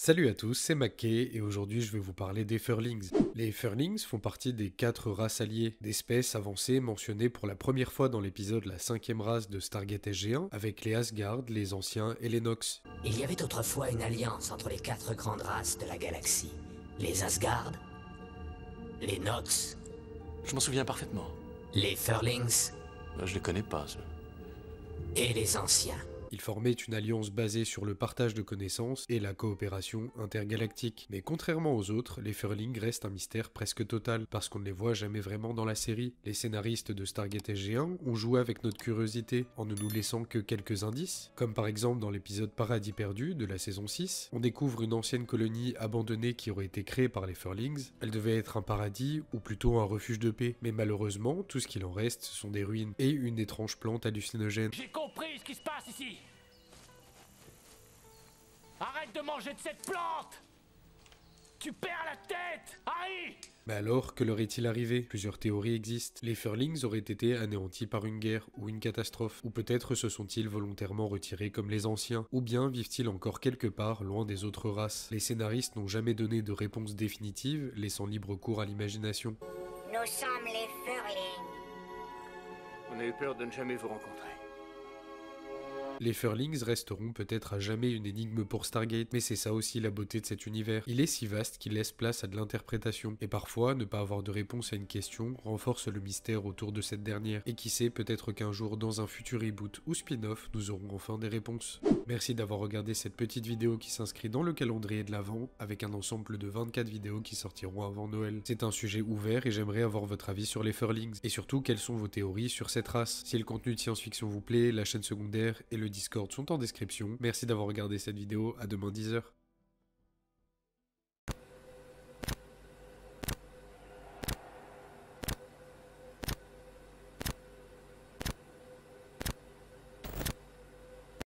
Salut à tous, c'est Mackay et aujourd'hui je vais vous parler des Furlings. Les Furlings font partie des 4 races alliées, d'espèces avancées mentionnées pour la première fois dans l'épisode La 5e race de Stargate SG1 avec les Asgard, les Anciens et les Nox. Il y avait autrefois une alliance entre les 4 grandes races de la galaxie. Les Asgard, les Nox, Je m'en souviens parfaitement. les Furlings Je les connais pas, ceux. et les Anciens. Ils formaient une alliance basée sur le partage de connaissances et la coopération intergalactique. Mais contrairement aux autres, les Furlings restent un mystère presque total, parce qu'on ne les voit jamais vraiment dans la série. Les scénaristes de Stargate SG1 ont joué avec notre curiosité, en ne nous laissant que quelques indices, comme par exemple dans l'épisode Paradis perdu de la saison 6, on découvre une ancienne colonie abandonnée qui aurait été créée par les Furlings. Elle devait être un paradis, ou plutôt un refuge de paix, mais malheureusement, tout ce qu'il en reste sont des ruines, et une étrange plante hallucinogène. J'ai compris ce qui se passe ici. Arrête de manger de cette plante. Tu perds la tête, Harry. Mais alors, que leur est-il arrivé? Plusieurs théories existent. Les Furlings auraient été anéantis par une guerre ou une catastrophe, ou peut-être se sont-ils volontairement retirés comme les anciens, ou bien vivent-ils encore quelque part loin des autres races. Les scénaristes n'ont jamais donné de réponse définitive, laissant libre cours à l'imagination. Nous sommes les Furlings. On a eu peur de ne jamais vous rencontrer. Les Furlings resteront peut-être à jamais une énigme pour Stargate, mais c'est ça aussi la beauté de cet univers. Il est si vaste qu'il laisse place à de l'interprétation, et parfois, ne pas avoir de réponse à une question renforce le mystère autour de cette dernière. Et qui sait, peut-être qu'un jour, dans un futur reboot ou spin-off, nous aurons enfin des réponses. Merci d'avoir regardé cette petite vidéo qui s'inscrit dans le calendrier de l'Avent, avec un ensemble de 24 vidéos qui sortiront avant Noël. C'est un sujet ouvert et j'aimerais avoir votre avis sur les Furlings, et surtout quelles sont vos théories sur cette race. Si le contenu de science-fiction vous plaît, la chaîne secondaire et le Discord sont en description. Merci d'avoir regardé cette vidéo, à demain 10h.